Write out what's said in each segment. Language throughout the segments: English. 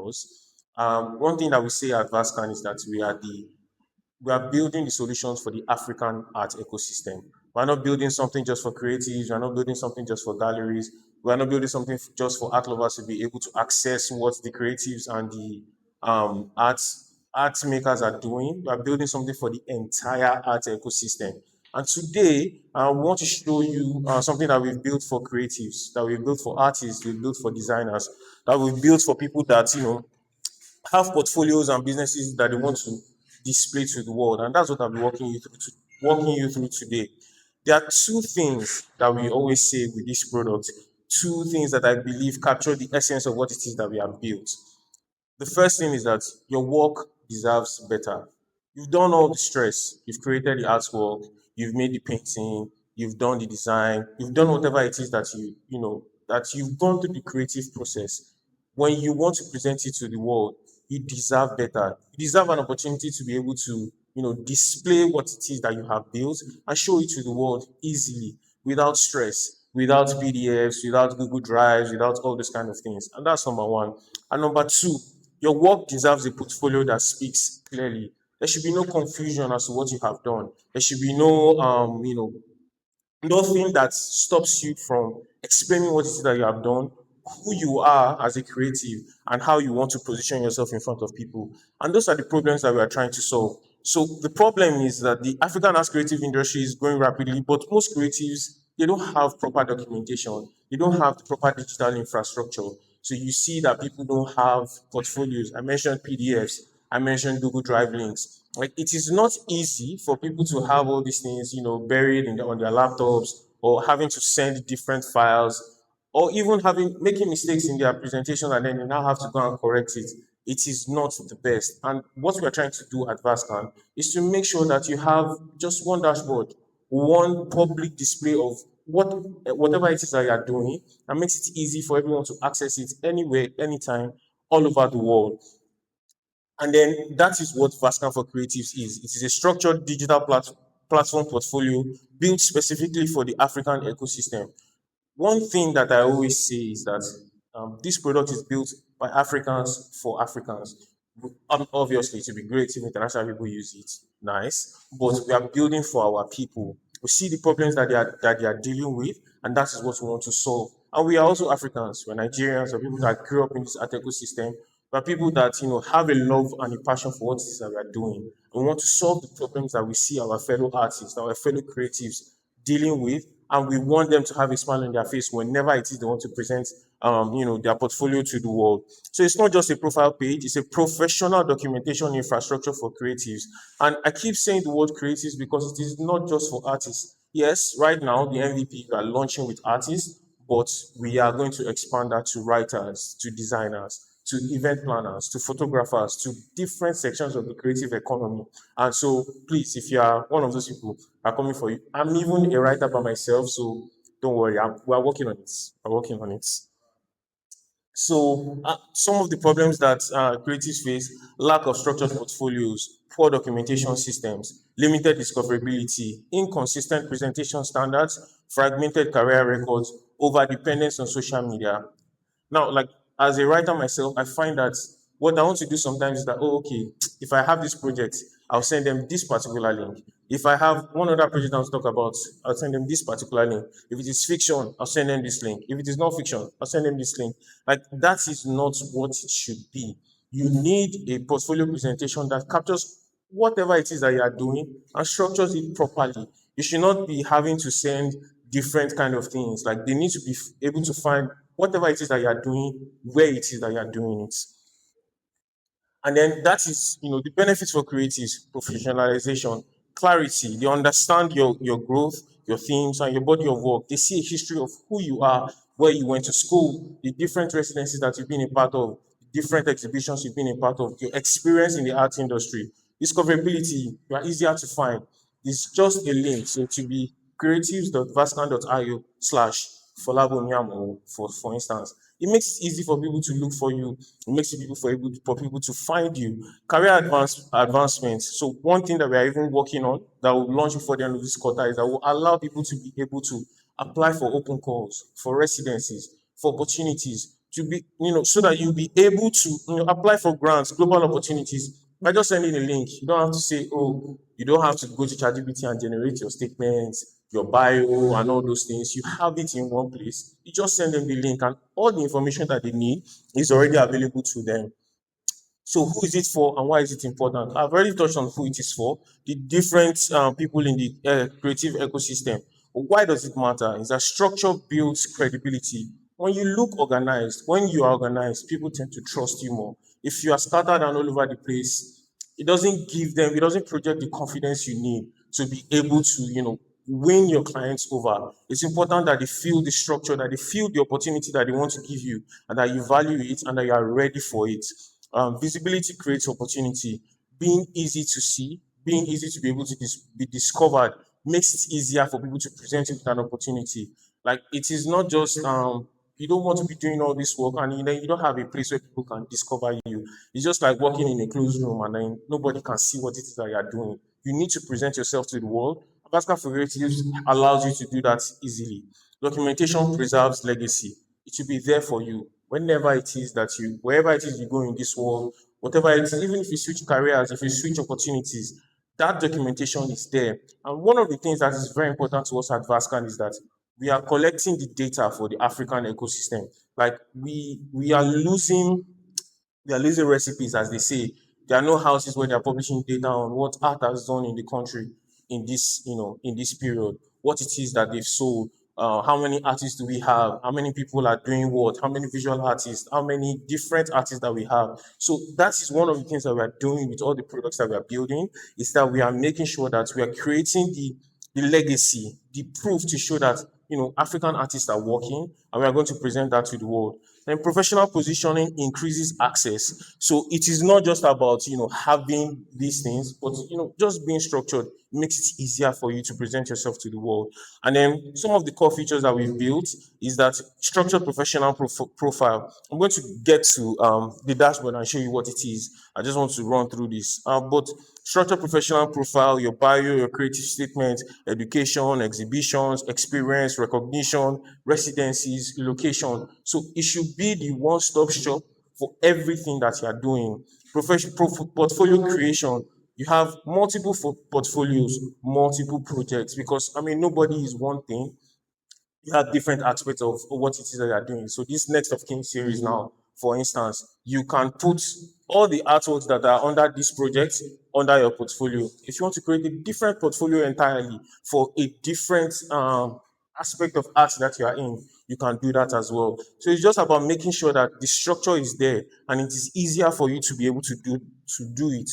does. One thing that we say at Vascan is that we are building the solutions for the African art ecosystem. We're not building something just for creatives. We're not building something just for galleries. We're not building something just for art lovers to be able to access what the creatives and the art makers are doing. We're building something for the entire art ecosystem. And today, I want to show you something that we've built for creatives, that we've built for artists, we've built for designers, that we've built for people that have portfolios and businesses that they want to display to the world. And that's what I'll be walking you through today. There are two things that we always say with this product, two things that I believe capture the essence of what it is that we have built. The first thing is that your work deserves better. You've done all the stress, you've created the artwork, you've made the painting, you've done the design, you've done whatever it is that that you've gone through the creative process. When you want to present it to the world, you deserve better. You deserve an opportunity to be able to, display what it is that you have built and show it to the world easily, without stress, without PDFs, without Google Drives, without all those kind of things. And that's number one. And number two, your work deserves a portfolio that speaks clearly. There should be no confusion as to what you have done. There should be nothing that stops you from explaining what it is that you have done, who you are as a creative, and how you want to position yourself in front of people. And those are the problems that we are trying to solve. So the problem is that the African arts creative industry is growing rapidly, but most creatives, they don't have proper documentation. They don't have the proper digital infrastructure. So you see that people don't have portfolios. I mentioned PDFs. I mentioned Google Drive links. Like, it is not easy for people to have all these things, buried on their laptops, or having to send different files, or even making mistakes in their presentation, and then you now have to go and correct it. It is not the best. And what we are trying to do at Vascan is to make sure that you have just one dashboard, one public display of whatever it is that you are doing, and makes it easy for everyone to access it anywhere, anytime, all over the world. And then that is what Vascan for Creatives is. It is a structured digital platform portfolio built specifically for the African ecosystem. One thing that I always say is that this product is built by Africans for Africans. Obviously, it would be great if international people use it. Nice. But we are building for our people. We see the problems that they are dealing with, and that is what we want to solve. And we are also Africans. We're Nigerians. We're people that grew up in this art ecosystem. We're people that have a love and a passion for what it is that we are doing. We want to solve the problems that we see our fellow artists, our fellow creatives dealing with, and we want them to have a smile on their face whenever it is they want to present their portfolio to the world. So it's not just a profile page, it's a professional documentation infrastructure for creatives. And I keep saying the word creatives because it is not just for artists. Yes, right now the MVP are launching with artists, but we are going to expand that to writers, to designers, to event planners, to photographers, to different sections of the creative economy. And so, please, if you are one of those people, are coming for you. I'm even a writer by myself, so don't worry. We're working on it. We're working on it. So, some of the problems that creatives face: lack of structured portfolios, poor documentation systems, limited discoverability, inconsistent presentation standards, fragmented career records, over dependence on social media. Now, like, as a writer myself, I find that what I want to do sometimes is that, oh, okay, if I have this project, I'll send them this particular link. If I have one other project I want to talk about, I'll send them this particular link. If it is fiction, I'll send them this link. If it is not fiction, I'll send them this link. Like, that is not what it should be. You need a portfolio presentation that captures whatever it is that you are doing and structures it properly. You should not be having to send different kind of things. Like, they need to be able to find whatever it is that you are doing, where it is that you are doing it. And then that is, the benefits for creatives: professionalization, clarity. They understand your growth, your themes, and your body of work. They see a history of who you are, where you went to school, the different residencies that you've been a part of, different exhibitions you've been a part of, your experience in the art industry. Discoverability, you are easier to find. It's just a link. So to be creatives.vascan.io slash Folaboniamo, for instance. It makes it easy for people to look for you. It makes it people for people to find you. Career advancement. So one thing that we are even working on that will launch before the end of this quarter is that will allow people to be able to apply for open calls, for residencies, for opportunities, to be, so that you'll be able to, apply for grants, global opportunities by just sending a link. You don't have to say, oh, you don't have to go to ChatGPT and generate your statements, your bio, and all those things. You have it in one place. You just send them the link, and all the information that they need is already available to them. So who is it for and why is it important? I've already touched on who it is for, the different people in the creative ecosystem. But why does it matter? Is that structure builds credibility. When you look organized, when you are organized, people tend to trust you more. If you are scattered and all over the place, it doesn't project the confidence you need to be able to, win your clients over. It's important that they feel the structure, that they feel the opportunity that they want to give you, and that you value it and that you are ready for it. Visibility creates opportunity. Being easy to see, being easy to be able to be discovered makes it easier for people to present you with an opportunity. Like it is not just you don't want to be doing all this work and then you don't have a place where people can discover you. It's just like walking in a closed room and then nobody can see what it is that you are doing. You need to present yourself to the world. Vascan for Creatives allows you to do that easily. Documentation preserves legacy. It will be there for you whenever it is that wherever it is you go in this world, whatever it is, even if you switch careers, if you switch opportunities, that documentation is there. And one of the things that is very important to us at Vascan is that we are collecting the data for the African ecosystem. Like we are losing recipes, as they say. There are no houses where they are publishing data on what art has done in the country in this period, what it is that they've sold, how many artists do we have, how many people are doing what, how many visual artists, how many different artists that we have. So that is one of the things that we are doing with all the products that we are building, is that we are making sure that we are creating the legacy, the proof to show that African artists are working, and we are going to present that to the world. Then professional positioning increases access. So it is not just about having these things, but just being structured makes it easier for you to present yourself to the world. And then some of the core features that we've built is that structured professional profile. I'm going to get to the dashboard and show you what it is. I just want to run through this. But structured professional profile, your bio, your creative statement, education, exhibitions, experience, recognition, residencies, location. So it should be the one-stop shop for everything that you are doing. Portfolio creation. You have multiple portfolios, multiple projects, because nobody is one thing. You have different aspects of what it is that you're doing. So this next of kin series now, for instance, you can put all the artworks that are under this project under your portfolio. If you want to create a different portfolio entirely for a different aspect of art that you are in, you can do that as well. So it's just about making sure that the structure is there and it is easier for you to be able to do it.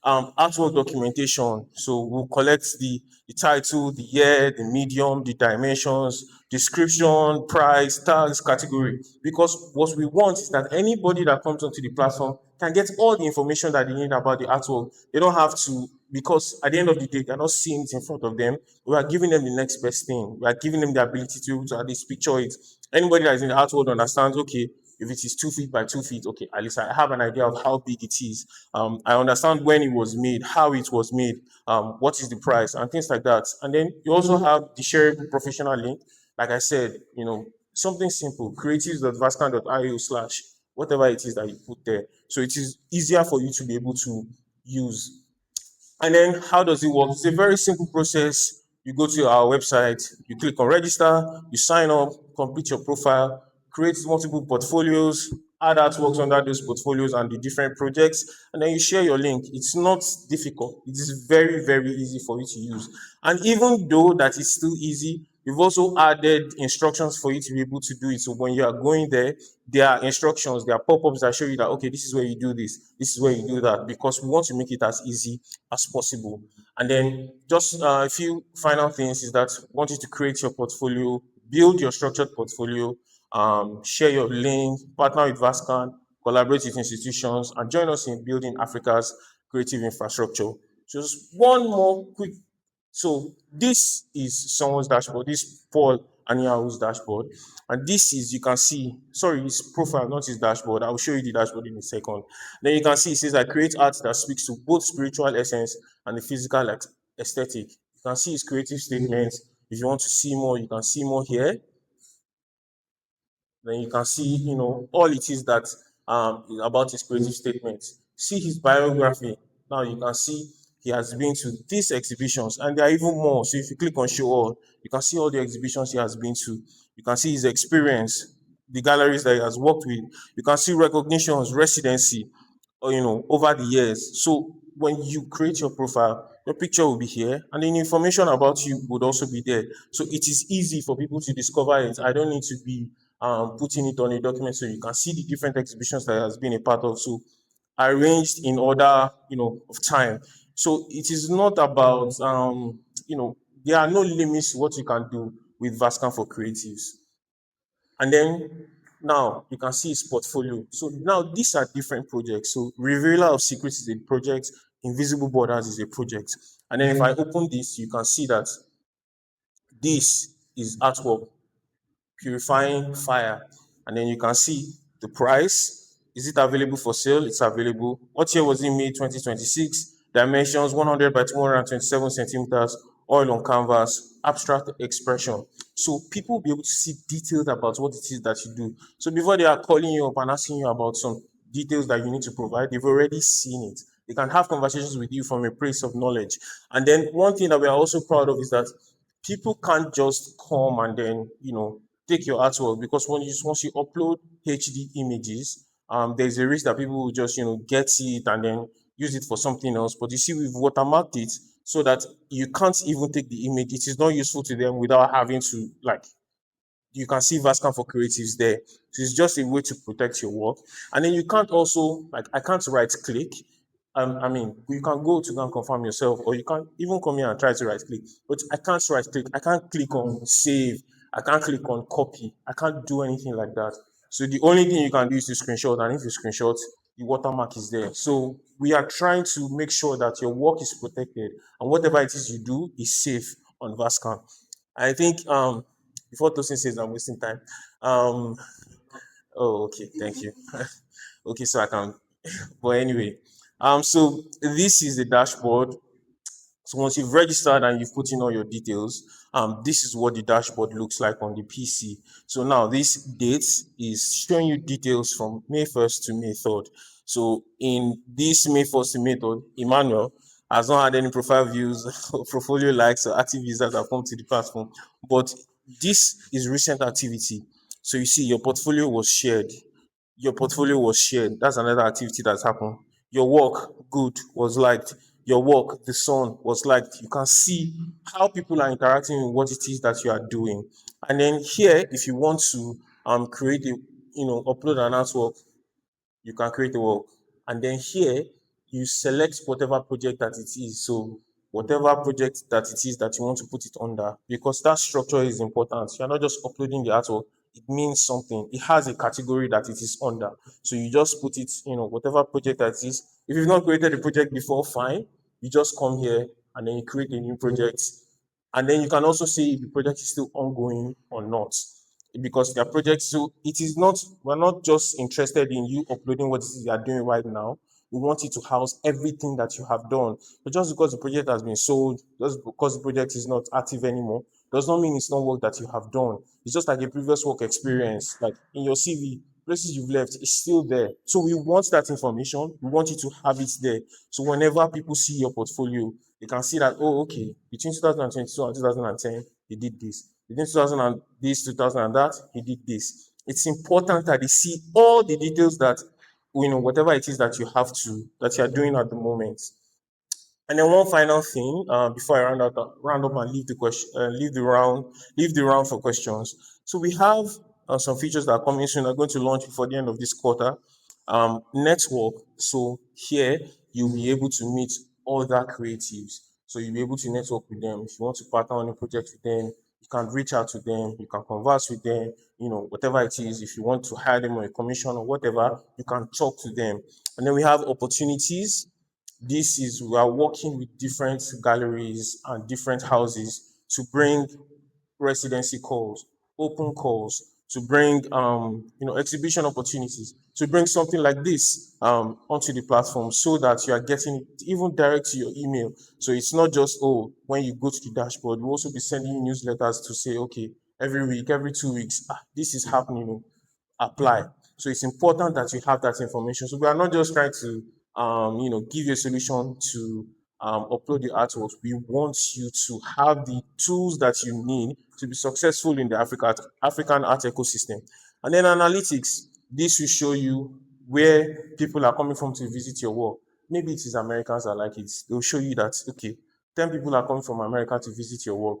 Artwork documentation. So we'll collect the title, the year, the medium, the dimensions, description, price, tags, category. Because what we want is that anybody that comes onto the platform can get all the information that they need about the artwork. They don't have to, because at the end of the day, they're not seeing it in front of them. We are giving them the next best thing. We are giving them the ability to at least picture it. Anybody that is in the art world understands, okay, if it is 2 feet by 2 feet, okay, at least I have an idea of how big it is. I understand when it was made, how it was made, what is the price, and things like that. And then you also have the shareable professional link. Like I said, something simple, creatives.vascan.io/ whatever it is that you put there. So it is easier for you to be able to use. And then how does it work? It's a very simple process. You go to our website, you click on register, you sign up, complete your profile, create multiple portfolios, add artworks under those portfolios and the different projects, and then you share your link. It's not difficult. It is very, very easy for you to use. And even though that is still easy, we've also added instructions for you to be able to do it. So when you are going there are instructions, there are pop-ups that show you that, okay, this is where you do this is where you do that, because we want to make it as easy as possible. And then just a few final things is that we want you to create your portfolio, build your structured portfolio, share your link, partner with Vascan, collaborate with institutions, and join us in building Africa's creative infrastructure. Just one more quick. So this is someone's dashboard. This is Paul Aniahu's dashboard. And this is, you can see, sorry, his profile, not his dashboard. I'll show you the dashboard in a second. Then you can see it says, I create art that speaks to both spiritual essence and the physical aesthetic. You can see his creative statements. If you want to see more, you can see more here. Then you can see, all it is that about his creative statement. See his biography. Now you can see he has been to these exhibitions, and there are even more. So if you click on show all, you can see all the exhibitions he has been to. You can see his experience, the galleries that he has worked with. You can see recognitions, residency, or over the years. So when you create your profile, your picture will be here, and then information about you would also be there. So it is easy for people to discover it. I don't need to be putting it on a document, so you can see the different exhibitions that he has been a part of. So arranged in order, of time. So it is not about there are no limits to what you can do with Vascan for creatives. And then now you can see his portfolio. So now these are different projects. So Revealer of Secrets is a project, Invisible Borders is a project. And then if I open this, you can see that this is artwork, Purifying Fire. And then you can see the price. Is it available for sale? It's available. What year was it made? 2026. Dimensions 100 by 227 centimeters, oil on canvas, abstract expression. So people will be able to see details about what it is that you do. So before they are calling you up and asking you about some details that you need to provide, they've already seen it. They can have conversations with you from a place of knowledge. And then one thing that we are also proud of is that people can't just come and then take your artwork, because once you upload HD images, there's a risk that people will just get it and then use it for something else. But you see, we've watermarked it so that you can't even take the image. It is not useful to them without having to, like, you can see Vascan for Creatives there. So it's just a way to protect your work. And then you can't also, like, I can't right click. I mean, you can go to go and confirm yourself, or you can even come here and try to right click. But I can't right click. I can't click on save. I can't click on copy. I can't do anything like that. So the only thing you can do is to screenshot. And if you screenshot, the watermark is there. So we are trying to make sure that your work is protected, and whatever it is you do is safe on Vascan. I think before Tosin says I'm wasting time. Um oh, okay, thank you. Okay, so I can, but anyway, so this is the dashboard. So once you've registered and you've put in all your details, this is what the dashboard looks like on the PC. So now this date is showing you details from May 1st to May 3rd. So in this May 1st to May 3rd, Emmanuel has not had any profile views or portfolio likes or active users that have come to the platform. But this is recent activity. So you see your portfolio was shared. Your portfolio was shared. That's another activity that's happened. Your work, good, was liked. Your work, the sun, was liked. You can see how people are interacting with what it is that you are doing. And then here, if you want to create a, upload an artwork, you can create a work. And then here, you select whatever project that it is. So whatever project that it is that you want to put it under, because that structure is important. You're not just uploading the artwork. It means something. It has a category that it is under. So you just put it, whatever project that is. If you've not created a project before, fine. You just come here and then you create a new project. And then you can also see if the project is still ongoing or not, because their project. So it is not, we're not just interested in you uploading what it is you are doing right now. We want you to house everything that you have done. But just because the project has been sold, just because the project is not active anymore, does not mean it's not work that you have done. It's just like a previous work experience. Like in your CV, places you've left is still there. So we want that information. We want you to have it there. So whenever people see your portfolio, they can see that, oh, okay, between 2022 and 2010, he did this. Between 2000 and this, 2000 and that, he did this. It's important that they see all the details that, whatever it is that you have to, that you are doing at the moment. And then one final thing, before I round up and leave the question, leave the round for questions. So we have some features that are coming soon. Are going to launch before the end of this quarter. Network. So here you'll be able to meet other creatives. So you'll be able to network with them. If you want to partner on a project with them, you can reach out to them. You can converse with them. Whatever it is. If you want to hire them on a commission or whatever, you can talk to them. And then we have opportunities. This is, we are working with different galleries and different houses to bring residency calls, open calls, to bring exhibition opportunities, to bring something like this onto the platform, so that you are getting it even direct to your email. So it's not just, oh, when you go to the dashboard, we'll also be sending you newsletters to say, okay, every week, every 2 weeks, this is happening. apply. So it's important that you have that information. So we are not just trying to, give you a solution to upload your artworks. We want you to have the tools that you need to be successful in the African art ecosystem. And then analytics, this will show you where people are coming from to visit your work. Maybe it is Americans that like it. They'll show you that, okay, 10 people are coming from America to visit your work.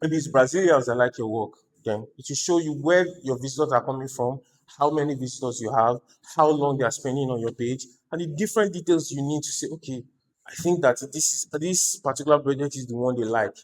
Maybe it's Brazilians that like your work. Then it will show you where your visitors are coming from, how many visitors you have, how long they are spending on your page, and the different details you need to say, okay, I think that this particular project is the one they like.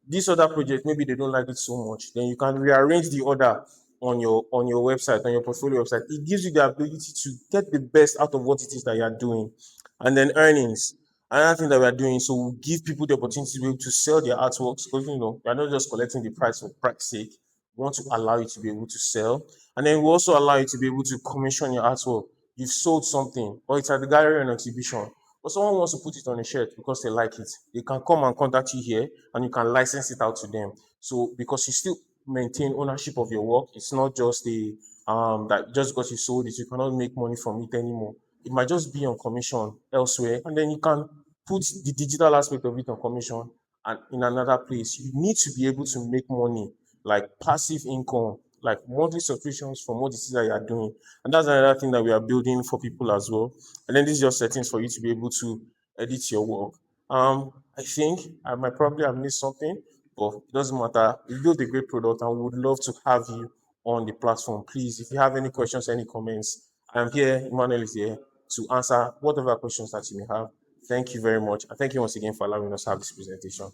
This other project, maybe they don't like it so much. Then you can rearrange the order on your website, on your portfolio website. It gives you the ability to get the best out of what it is that you are doing. And then earnings. Another thing that we are doing, so we give people the opportunity to be able to sell their artworks because we are not just collecting the price for price sake. We want to allow you to be able to sell, and then we also allow you to be able to commission your artwork. You've sold something, or it's at the gallery or an exhibition, or someone wants to put it on a shirt because they like it. They can come and contact you here, and you can license it out to them. So because you still maintain ownership of your work, it's not just a that just because you sold it, you cannot make money from it anymore. It might just be on commission elsewhere, and then you can put the digital aspect of it on commission and in another place. You need to be able to make money, like passive income, like monthly subscriptions from what it is that you are doing. And that's another thing that we are building for people as well. And then this is just settings for you to be able to edit your work. I think I might probably have missed something, but it doesn't matter. We built a great product and we would love to have you on the platform. Please, if you have any questions, any comments, I'm here. Emmanuel is here to answer whatever questions that you may have. Thank you very much. And thank you once again for allowing us to have this presentation.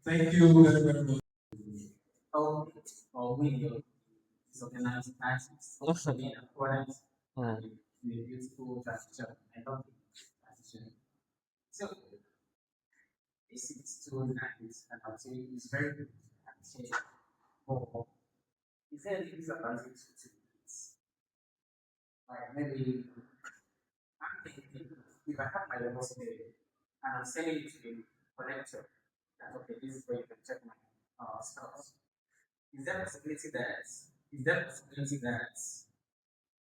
Thank you very much. Oh, oh, we disorganized classes. Also, being important and the beautiful transition. I love the transition. So, this is too nice, and I'll say it's very good. I'll say, oh, is there any disadvantage to this? Like maybe I'm thinking if I have my levels today and I'm sending it to the collector, that okay, this is where you can check my stuff. Is there a possibility that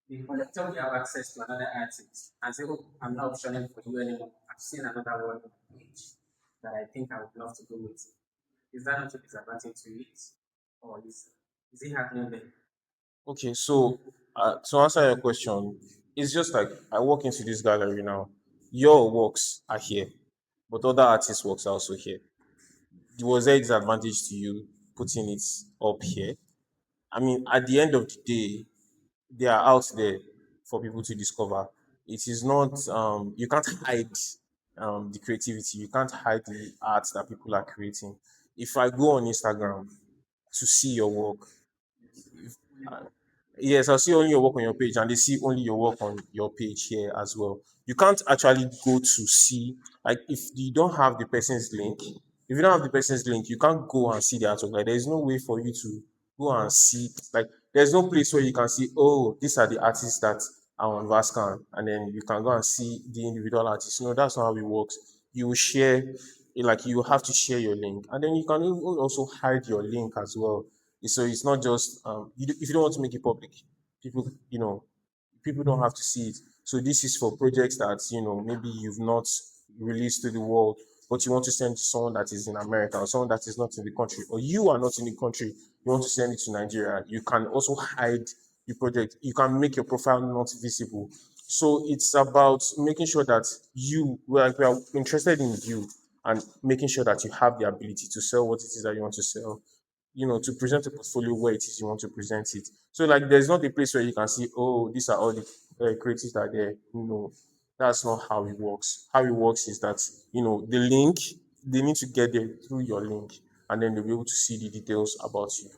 the collector will have access to another artist and say, oh, I'm not optioning for you anymore. I've seen another one on the page that I think I would love to go with. Is that not a disadvantage to it? Or is it happening there? Okay, so to answer your question, it's just like I walk into this gallery now. Your works are here, but other artists' works are also here. Was there a disadvantage to you putting it up here? I mean, at the end of the day, they are out there for people to discover. It is not you can't hide the creativity. You can't hide the art that people are creating. If I go on Instagram to see your work, uh, yes, I'll see only your work on your page, and they see only your work on your page here as well. You can't actually go to see, like, if you don't have the person's link. If you don't have the person's link, you can't go and see the artwork. Like, there is no way for you to go and see. Like, there's no place where you can see, oh, these are the artists that are on Vascan, and then you can go and see the individual artists. No, that's not how it works. You will share, like, you have to share your link, and then you can even also hide your link as well. So it's not just if you don't want to make it public, people people don't have to see it. So this is for projects that maybe you've not released to the world, but you want to send to someone that is in America or someone that is not in the country, or you are not in the country. You want to send it to Nigeria. You can also hide the project. You can make your profile not visible. So it's about making sure that we are interested in you and making sure that you have the ability to sell what it is that you want to sell, to present a portfolio where it is you want to present it. So, like, there's not a place where you can see, oh, these are all the creatives that are there. That's not how it works. How it works is that, the link, they need to get there through your link, and then they'll be able to see the details about you.